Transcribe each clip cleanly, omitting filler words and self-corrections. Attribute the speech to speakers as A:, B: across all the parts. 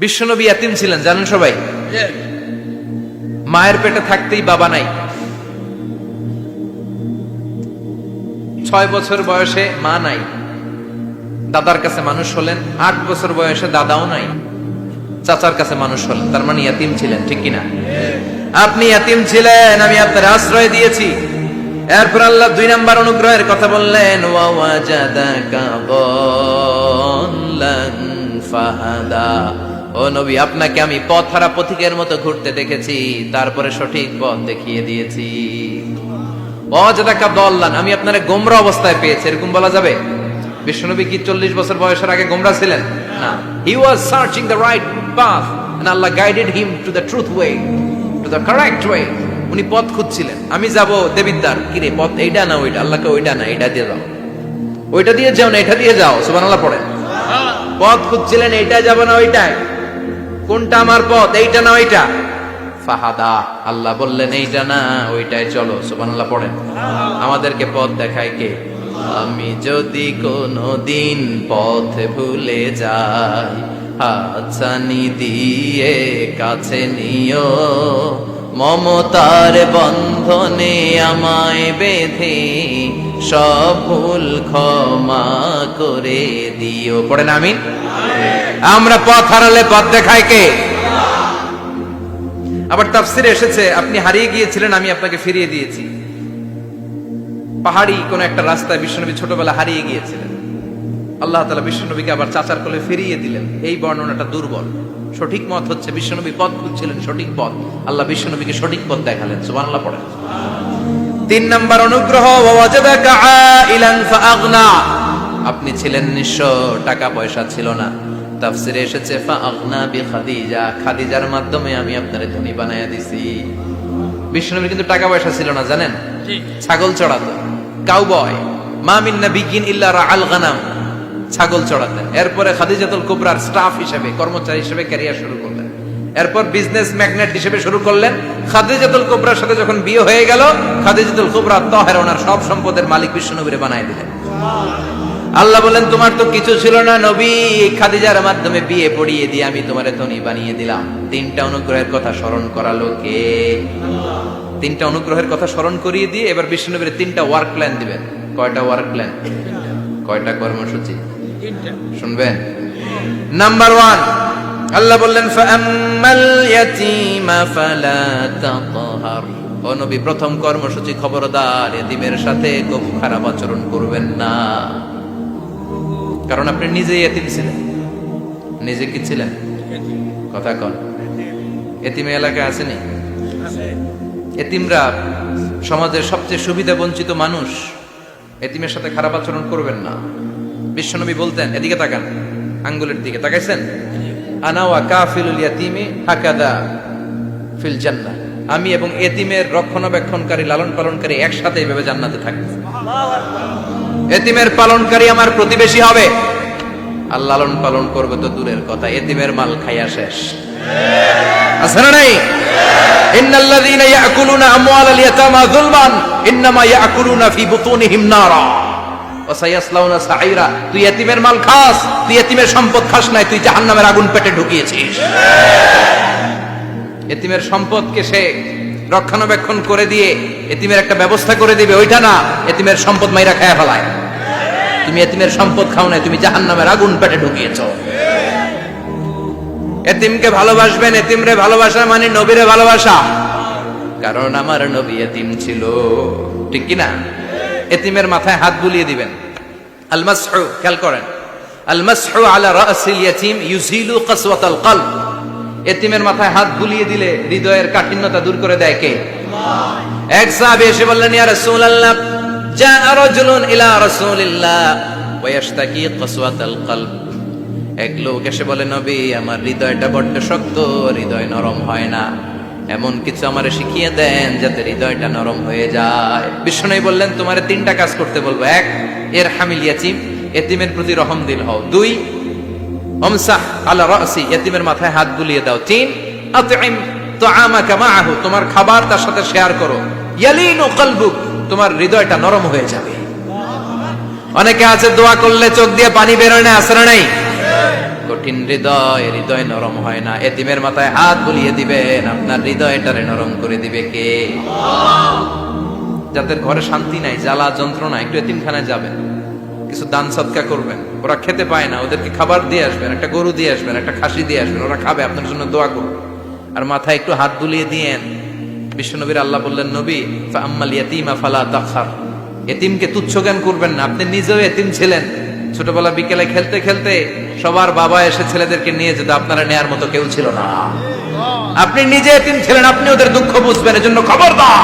A: বিশ্বনবী ইয়াতিম ছিলেন জানেন সবাই। মায়ের পেটে থাকতেই বাবা নাই, 6 বছর বয়সে মা নাই, দাদার কাছে মানুষ হলেন। 8 বছর বয়সে দাদাও নাই, চাচার কাছে মানুষ হলেন। তার মানে ইয়াতিম ছিলেন, ঠিক কিনা? আপনি ইয়াতিম ছিলেন, আমি আপনার আশ্রয় দিয়েছি। এরপর আল্লাহ 2 নাম্বার অনুগ্রহের কথা বললেন, ওয়া ওয়াজাদাকা দাল্লান ফাহাদা। ও নবী, আপনাকে আমি পথহারা পথিকের মতো ঘুরতে দেখেছি, তারপরে সঠিক পথ দেখিয়ে দিয়েছি। ওয়াজাদাকা দাল্লান, আমি আপনারে গোমরা অবস্থায় পেয়েছি, এরকম বলা যাবে? বিশ্বনবী কি 40 বছর বয়সের আগে গোমরা ছিলেন? না, he was searching the right path and Allah guided him to the truth way, to the correct way. উনি পথ খুঁজছিলেন। আমি যাব দেবিদ্বার, কি রে পথ এইটা না ওইটা? আল্লাহকে ওইটা না এটা দিয়ে যাও, ওইটা দিয়ে যাও না এটা দিয়ে যাও। সুবহানাল্লাহ পড়েন। পথ খুঁজছিলেন, এইটা যাব না ওইটাই, কোনটা আমার পথ, এইটা না ওইটা? ফাহাদা, আল্লাহ বললেন এইটা না ওইটাই চলো। সুবহানাল্লাহ পড়েন। আমাদেরকে পথ দেখায় কে? আমি যদি কোনদিন পথ ভুলে যাই, হাতছানি দিয়ে কাছে নিও, মমতার বন্ধনে আমায় বেঁধে সব ভুল ক্ষমা করে দিও। পড়েন আমিন। আমরা পথ হারালে পথ দেখায় কে? আবার তাফসিরে এসেছে, আপনি হারিয়ে গিয়েছিলেন, আমি আপনাকে ফিরিয়ে দিয়েছি। পাহাড়ি কোন একটা রাস্তায় বিশ্বনবী ছোটবেলা হারিয়ে গিয়েছিলেন, আল্লাহ তাআলা বিশ্বনবীকে আবার চাচার কোলে ফিরিয়ে দিলেন। এই বর্ণনাটা দুর্বল। সঠিক মত হচ্ছে বিশ্বনবী পথ খুঁজছিলেন, সঠিক পথ। আল্লাহ বিশ্বনবীকে সঠিক পথ দেখালেন। সুবহানাল্লাহ পড়েন। 3 নাম্বার অনুগ্রহ, ওয়াজাদাকা আইলান ফাআগনা, আপনি ছিলেন নিঃস্ব, টাকা পয়সা ছিল না। তাফসিরে এসেছে ফাআগনা বিখাদিজা, খাদিজার মাধ্যমে আমি আপনারে ধনী বানায়া দিছি। বিশ্বনবীর কিন্তু টাকা পয়সা ছিল না, জানেন? ছাগল চড়াতো, কাউবয়। মা মিন নাবিয়্যিন ইল্লা রাআল গানাম, ছাগল চড়াতেন। এরপরে খাদিজাতুল কুবরার স্টাফ হিসেবে, কর্মচারী হিসেবে ক্যারিয়ার শুরু করলেন। এরপর বিজনেস ম্যাগনেট হিসেবে শুরু করলেন। খাদিজাতুল কুবরার সাথে যখন বিয়ে হয়ে গেল, খাদিজাতুল কুবরা তাহেরা, ওনার সব সম্পদের মালিক বিশ্বনবীরে বানায় দিলেন। আল্লাহ বলেন, তোমার তো কিছু ছিল না নবী, খাদিজার মাধ্যমে বিয়ে পড়িয়ে দিয়ে আমি তোমারে ধনী বানিয়ে দিলাম। 3টা অনুগ্রহের কথা স্মরণ করালো কে? 3টা অনুগ্রহের কথা স্মরণ করিয়ে দিয়ে এবার বিশ্বনবীর 3টা ওয়ার্ক প্ল্যান দিবেন। কয়টা ওয়ার্ক প্ল্যান? কয়টা কর্মসূচি? 3টা। শুনবেন। নাম্বার 1, আল্লাহ বললেন, ফাআম্মাল ইয়াতীমা ফালা তাকহার। ও নবী, প্রথম কর্মসূচি, খবরদার এতিমের সাথে খুব খারাপ আচরণ করবেন না। কারণ আপনি নিজেই এতিম ছিলেন। নিজে কি ছিলেন? কথা কন। এতিমে এলাকায় আসেনি? এতিমরা সমাজের সবচেয়ে সুবিধা বঞ্চিত মানুষ। এতিমের সাথে খারাপ আচরণ করবেন না। বিশ্বনবী বলতেন, এদিকে তাকান, আঙ্গুলের দিকে তাকাইছেন, আনা ওয়া কাফিলুল ইয়াতীমি হাকাদা ফিল জান্নাহ, আমি এবং এতিমের রক্ষণাবেক্ষণকারী, লালন পালনকারী একসাথে এইভাবে জান্নাতে থাকবে। এতিমের পালনকারী আমার প্রতিবেশী হবে, আর লালন পালন করবে তো দূরের কথা, এতিমের মাল খাইয়া শেষ। আছে না নাই? ইন্নাল্লাযীনা ইয়াকুলুনা আমওয়ালাল ইয়াতামা যুলমান ইন্নামা ইয়াকুলুনা ফি বুতুনিহিম নারা ওয়া সায়াসলাউনা সাঈরা। তুই এতিমের মাল খাস, তুই এতিমের সম্পদ খাস নাই, তুই জাহান্নামের আগুন পেটে ঢুকিয়েছিস। এতিমের সম্পদকে সে রক্ষণাবেক্ষণ করে দিয়ে এতিমের একটা ব্যবস্থা করে দিবে, ওইটা না, এতিমের সম্পদ মাইরা খায়া ফেলায়। তুমি এতিমের সম্পদ খাও না, তুমি জাহান্নামের আগুন পেটে ঢুকিয়েছো। এতিমকে ভালোবাসবেন। এতিমরে ভালোবাসা মানে নবীরে ভালোবাসা, কারণ আমার নবী এতিম ছিল, ঠিক কি না? এতিমের মাথায় হাত বুলিয়ে দিবেন। আল মাসহু, খেয়াল করেন, আল মাসহু আলা রাসিল ইয়াতীম ইউজিলু কাসওয়াতাল কলব। এতিমের মাথায় হাত বুলিয়ে দিলে হৃদয়ের কাঠিন্যতা দূর করে দেয় কে? আল্লাহ। এক সাহাবী এসে বললেন, ইয়া রাসূলুল্লাহ, জাআ রাজুলুন ইলা রাসূলিল্লাহ ওয়া ইয়াশতাকি কাসওয়াতাল কলব। এক লোক এসে বলে, নবী, আমার হৃদয়টা বড্ড শক্ত, হৃদয় নরম হয় না, এমন কিছু আমারে শিখিয়ে দেন যাতে হৃদয়টা নরম হয়ে যায়। বিশ্বনবী বললেন, তোমারে 3টা কাজ করতে বলবো। 1, ইরহামিল ইয়াতীম, এতিমের প্রতি রহমদিল হও। 2, আমসাহ আলা রাসি, এতিমের মাথায় হাত বুলিয়ে দাও। 3, আতইম তুআমাকা মাআহু, তোমার খাবার তার সাথে শেয়ার করো। ইয়ালিনু কলবুক, তোমার হৃদয়টা নরম হয়ে যাবে। অনেকে আছে দোয়া করলে চোখ দিয়ে পানি বের হয় না, আছে না নাই? কঠিন হৃদয়, হৃদয় নরম হয় না। এতিমের মাথায় হাত বুলিয়ে দিবেন, আপনার হৃদয়টারে নরম করে দিবে কে? যাদের ঘরে শান্তি নাই, জ্বালা যন্ত্রণা, একটু এতিমখানায় যাবেন, কিছু দান সদকা করবেন। ওরা খেতে পায় না, ওদেরকে খাবার দিয়ে আসবেন, একটা গরু দিয়ে আসবেন, একটা খাসি দিয়ে আসবেন, ওরা খাবে, আপনার জন্য দোয়া করবে। আর মাথায় একটু হাত বুলিয়ে দিয়েন। বিশ্বনবীর আল্লাহ বললেন, নবী ফাআম্মাল ইয়াতীমা ফালা তাখহার, এতিমকে তুচ্ছ জ্ঞান করবেন না। আপনি নিজেও এতিম ছিলেন, ছোটবেলা বিকেলে খেলতে খেলতে সবার বাবা এসে ছেলেদেরকে নিয়ে যেত, আপনারা নেয়ার মতো কেউ ছিল না। আপনি নিজে এতিম ছিলেন, আপনি ওদের দুঃখ বুঝবেন, এজন্য খবরদার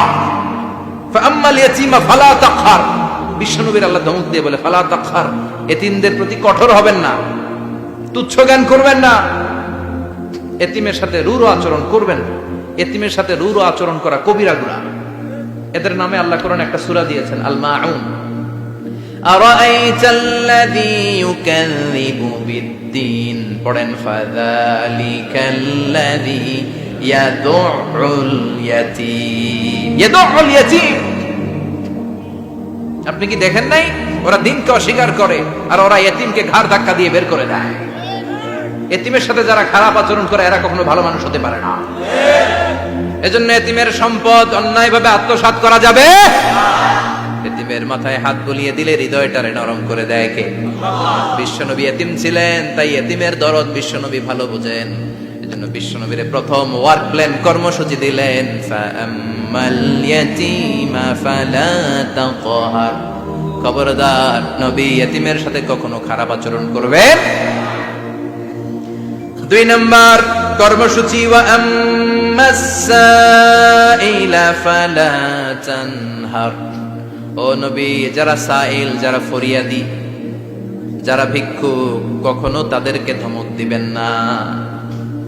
A: ফাআম্মাল ইয়াতীমা ফালা তাখহার। বিশ্বনবীর আল্লাহ ধমক দিয়ে বলে, ফালা তাখহার, এতিমদের প্রতি কঠোর হবেন না, তুচ্ছ জ্ঞান করবেন না, এতিমের সাথে রূঢ় আচরণ করবেন। এতিমের সাথে রূঢ় আচরণ করা কবিরা গুনাহ। এদের নামে আল্লাহ কোরআনে একটা সূরা দিয়েছেন, আল মাউন। আরাআইতাল্লাযী ইউকাযযিবু বিদ্দীন, পড়েন, ফাযালিকাল্লাযী ইয়াদুউল ইয়াতীম। ইয়াদুউল ইয়াতীম, আপনি কি দেখেন নাই? ওরা দিনকে অস্বীকার করে আর ওরা এতিমকে ঘাড় ধাক্কা দিয়ে বের করে দেয়। এতিমের সাথে যারা খারাপ আচরণ করে এরা কখনো ভালো মানুষ হতে পারে না। এজন্য এতিমের সম্পদ অন্যায়ভাবে আত্মসাৎ করা যাবে না। এতিমের মাথায় হাত বুলিয়ে দিলে হৃদয়টারে নরম করে দেয় কে? বিশ্বনবী এতিম ছিলেন, তাই এতিমের দরদ বিশ্বনবী ভালো বোঝেন। এজন্য বিশ্বনবীর প্রথম ওয়ার্ক প্ল্যান, কর্মসূচি দিলেন, ফাআম্মাল ইয়াতীমা ফালা তাকহার। খবরদার, নবী এতিমের সাথে কখনো খারাপ আচরণ করবেন। 2 নম্বর কর্মসূচি, ওয়া আম্মাস সাইলা ফালা তানহার। ও নবী, যারা সাইল, যারা ফরিয়াদি, যারা ভিক্ষুক, কখনো তাদেরকে ধমক দিবেন না।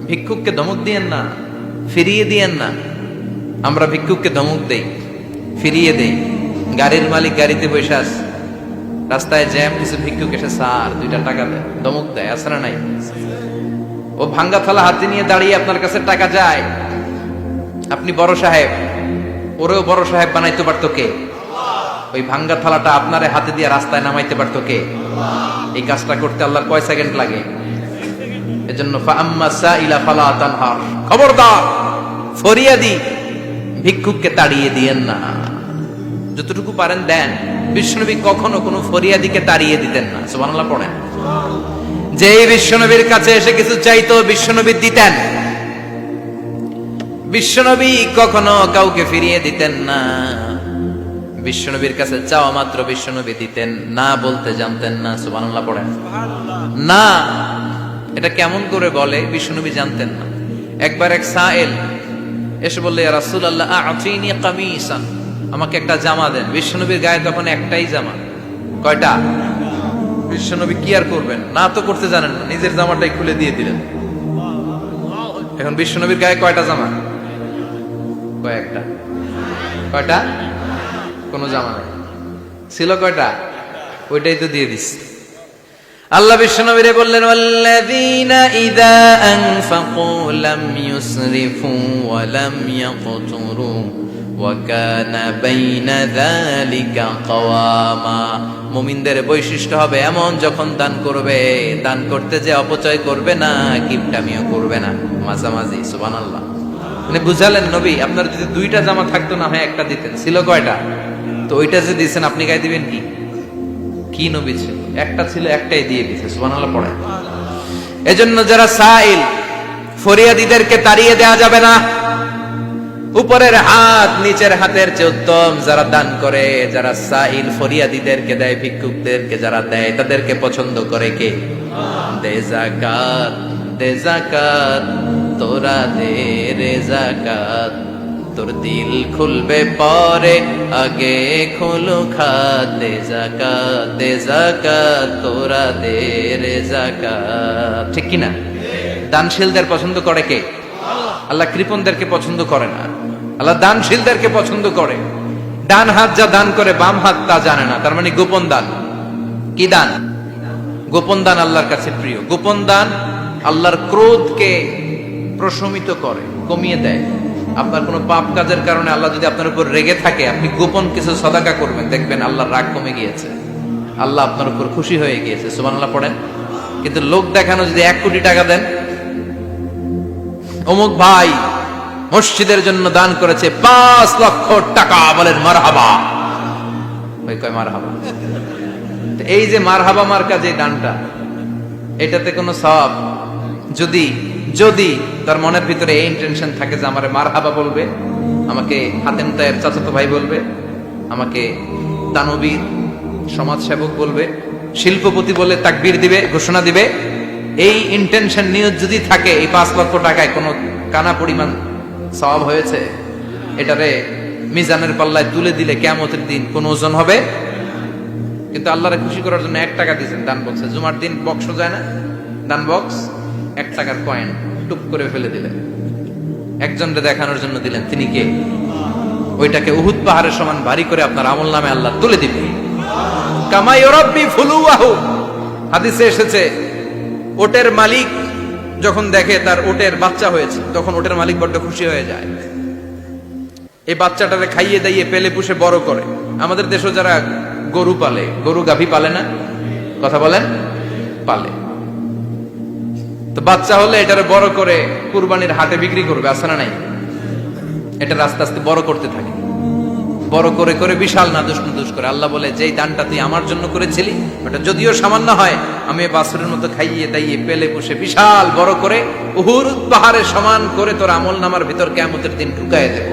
A: ভিক্ষুককে ধমক দিয়েন না, ফিরিয়ে দিয়েন না। আমরা ভিক্ষুককে ধমক দেই, ফিরিয়ে দেই। গাড়ির মালিক গাড়িতে বসে আছে, রাস্তায় জ্যাম, কিছু ভিক্ষুক এসে স্যার 2টা টাকা দেয়, ধমক দেয়, আসরা নাই? ও ভাঙ্গা থালা হাতে নিয়ে দাঁড়িয়ে আপনার কাছে টাকা যায়। আপনি বড় সাহেব, ওরেও বড় সাহেব বানাইতে পারতো কে? ওই ভাঙ্গা থালাটা আপনারে হাতে দিয়ে রাস্তায় নামাইতে পারতো কে? এই কাজটা করতে আল্লাহর কয় সেকেন্ড লাগে? এজন্য ফাআম্মা সাইলা ফালা তানহার, খবরদার, ফরিয়াদি ভিক্ষুককে তাড়িয়ে দিয়েন না। যতটুকু পারেন দেন। বিশ্বনবী কখনো কোনো ফরিয়াদিকে তাড়িয়ে দিতেন না। সুবহানাল্লাহ পড়েন। যে বিশ্বনবীর কাছে এসে কিছু চাইতো, বিশ্বনবী দিতেন। বিশ্বনবী কখনো কাউকে ফিরিয়ে দিতেন না। বিশ্বনবীর কাছে চাওয়া মাত্র বিশ্বনবী দিতেন, না বলতে জানতেন না। সুবহানাল্লাহ পড়েন। না, এটা কেমন করে বলে বিশ্বনবী জানতেন না। একবার এক সাইল এসে বললে, ইয়া রাসূলুল্লাহ আ'তিনি কামিসান, আমাকে একটা জামা দেন। বিশ্বনবীর গায়ে তখন একটাই জামা। কয়টা? বিশ্বনবী কি আর করবেন, না তো করতে জানেন না, নিজের জামাটাই খুলে দিয়ে দিলেন। এখন বিশ্বনবীর গায়ে কয়টা জামা? কয়েকটা। কয়টা? কোনো জামা নেই। ছিল কয়টা? ওইটাই তো দিয়ে দিস। আল্লাহ বিশ্বনবীরে বললেন, ওয়াল্লাযীনা ইযা আনফাকু লাম ইউসরিফু ওয়া লাম ইয়াকতুরু ওয়া কানা বাইনা যালিকা কাওয়ামা। মুমিনদের বৈশিষ্ট্য হবে এমন, যখন দান করবে, দান করতে যে অপচয় করবে না, কিপটামিও করবে না, মাঝামাঝি। সুবহানাল্লাহ। মানে বুঝালেন নবী, আপনার যদি 2টা জামা থাকতো না হয় একটা দিতেন। ছিল কয়টা? তো ওইটা যে দিয়েছেন আপনি গায়ে দিবেন কি? কি নবী ছিল? একটা ছিল, একটাই দিয়ে দিয়েছে। সুবহানাল্লাহ পড়ে। এজন্য যারা সাইল, ফরিয়াদিদেরকে তাড়িয়ে দেওয়া যাবে না। উপরের হাত নিচের হাতের চেয়ে উত্তম। যারা দান করে, যারা সাইল ফরিয়াদিদেরকে দেয়, ভিক্ষুকদেরকে যারা দেয়, তাদেরকে পছন্দ করে কে? দে যাকাত, দে যাকাত, তোরা দে রে যাকাত, তোর দিল খুলবে পরে, আগে খোলো খাত। দে যাকাত, দে যাকাত, তোরা দে রে যাকাত। ঠিক কিনা? দানশীলদের পছন্দ করে কে? আল্লাহ কৃপণদেরকে পছন্দ করে না। আল্লাহ দানশীলদেরকে পছন্দ করে। ডান হাত যা দান করে, বাম হাত তা জানে না। তার মানে গোপন দান। কি দান? গোপন দান আল্লাহর কাছে প্রিয়। গোপন দান আল্লাহর ক্রোধকে প্রশমিত করে, কমিয়ে দেয়। আপনার কোনো পাপ কাজের কারণে আল্লাহ যদি আপনার উপর রেগে থাকে, আপনি গোপন কিছু সদাকা করবেন, দেখবেন আল্লাহর রাগ কমে গিয়েছে, আল্লাহ আপনার উপর খুশি হয়ে গিয়েছে। সুবহানাল্লাহ পড়েন। কিন্তু লোক দেখানো যদি 1 কোটি টাকা দেন, অমুক ভাই মসজিদের জন্য দান করেছে 5 লক্ষ টাকা, বলেন মারহাবা। ওই কয় মারহাবা। এই যে মারহাবা মার্কা যে দানটা, এটাতে কোনো সওয়াব যদি যদি তার মনের ভিতরে এই ইন্টেনশন থাকে যে আমারে মারহাবা বলবে, আমাকে হাতেম তায়ের চাচাতো ভাই বলবে, আমাকে দানবীর সমাজসেবক বলবে, শিল্পপতি বলে তাকবীর দিবে, ঘোষণা দিবে, এই ইন্টেনশন নিয়ে যদি থাকে, এই 5 লক্ষ টাকায় কোনো কানা পরিমাণ সওয়াব হয়েছে, এটারে মিজানের পাল্লায় তুলে দিলে কিয়ামতের দিন কোন ওজন হবে? কিন্তু আল্লাহরে খুশি করার জন্য 1 টাকা দিয়েছেন দান বক্সে। জুমার দিন বক্স যায় না, দান বক্স, 1 টাকার কয়েন টুপ করে ফেলে দিলেন, একজনকে দেখানোর জন্য দিলেন। তিনি কে? ওইটাকে উহুদ পাহাড়ের সমান ভারী করে আপনার আমল নামে আল্লাহ তুলে দিবে। কামা ইউরাব্বি ফুলুয়াহু, হাদিসে এসেছে, ওটের মালিক যখন দেখে তার ওটের বাচ্চা হয়েছে, তখন ওটের মালিক বড্ড খুশি হয়ে যায়। এই বাচ্চাটারে খাইয়ে দাইয়ে পেলে পুষে বড় করে। আমাদের দেশে যারা গরু পালে, গরু গাভী পালে না, কথা বলেন, পালে, তো বাচ্চা হলে এটারে বড় করে কুরবানির হাটে বিক্রি করবে, আছে না নাই? এটা আস্তে আস্তে বড় করতে থাকে, বড় করে করে বিশাল নাদুস নুদুস করে। আল্লাহ বলে, যেই দানটা তুই আমার জন্য করেছিলি, ওটা যদিও সামান্য হয়, আমি বাছুরের মতো খাইয়ে দাইয়ে পেলে পুষে বিশাল বড় করে উহুদ পাহাড়ের সমান করে তোর আমল নামার ভিতর কিয়ামতের দিন ঢুকায় দেব।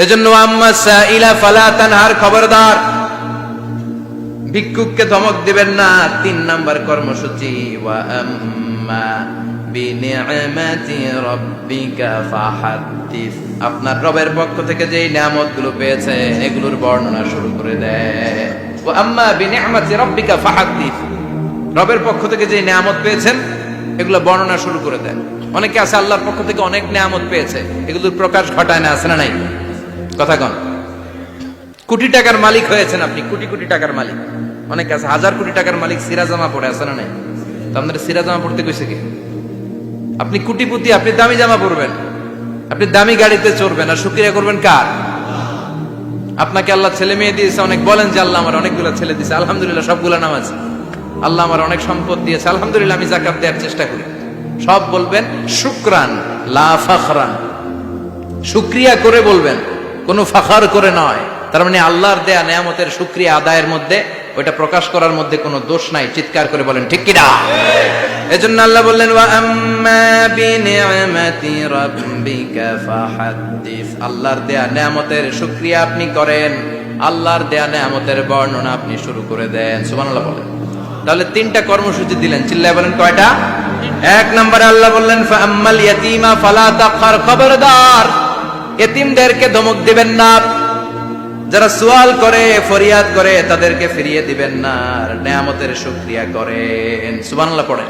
A: এজন্য আম্মা সাইলা ফালা তানহার, খবরদার ভিক্ষুককে ধমক দিবেন না। 3 নাম্বার কর্মসূচি, ওয়া আম্মা বিনিআমাতি রাব্বিকা ফাহাদ্দিস, আপনার রবের পক্ষ থেকে যেই নিয়ামতগুলো পেয়েছে এগুলোর বর্ণনা শুরু করে দেয়। ওয়া আম্মা বিনিআমাতি রাব্বিকা ফাহাদ্দিস, রবের পক্ষ থেকে যেই নিয়ামত পেয়েছেন এগুলো বর্ণনা শুরু করে দেয়। অনেকে আছে আল্লাহর পক্ষ থেকে অনেক নিয়ামত পেয়েছে, এগুলোর প্রকাশ ঘটায় না, আছে না নাই? কথা কন। কোটি টাকার মালিক হয়েছেন আপনি, কোটি কোটি টাকার মালিক। অনেকে আছে 1000 কোটি টাকার মালিক, সিরা জামা পরে, আছে না নাই? তো আমাদের সিরা জামা পড়তে কইছে কি? আপনি কোটিপতি, আপনি দামি জামা পরবেন, আপনি দামি গাড়িতে চড়বেন, আর শুকরিয়া করবেন কার? আপনাকে আল্লাহ ছেলে মেয়ে দিয়েছে, অনেক বলেন যে আল্লাহ আমার অনেকগুলো ছেলে দিয়েছে, আলহামদুলিল্লাহ সবগুলো নামাজ। আল্লাহ আমার অনেক সম্পদ দিয়েছে, আলহামদুলিল্লাহ আমি যাকাত দেওয়ার চেষ্টা করি। সব বলবেন শুকরান লা ফাখরান, শুকরিয়া করে বলবেন, কোনো ফাখার করে নয়। তার মানে আল্লাহর দেয়া নিয়ামতের শুকরিয়া আদায়ের মধ্যে, ওইটা প্রকাশ করার মধ্যে কোনো দোষ নাই। চিৎকার করে বলেন ঠিক কিনা? এজন্য আল্লাহ বললেন, ওয়া আম্মা বিনিআমাতি রাব্বিকা ফাহাদ্দিস, আল্লাহর দেয়া নিয়ামতের শুকরিয়া আপনি করেন, আল্লাহর দেয়া নিয়ামতের বর্ণনা আপনি শুরু করে দেন। সুবহানাল্লাহ বলেন। তাহলে 3টা কর্মসূচি দিলেন, চিল্লায় বলেন কয়টা? 1 নম্বরে আল্লাহ বললেন, ফা আম্মাল ইয়াতীমা ফালা তাকহার, খবরদার এতিমদেরকে ধমক দিবেন না, যারা সুয়াল করে ফরিয়াদ করে তাদেরকে ফিরিয়ে দিবেন না, আর নিয়ামতের শুকরিয়া করেন। সুবহানাল্লাহ পড়েন।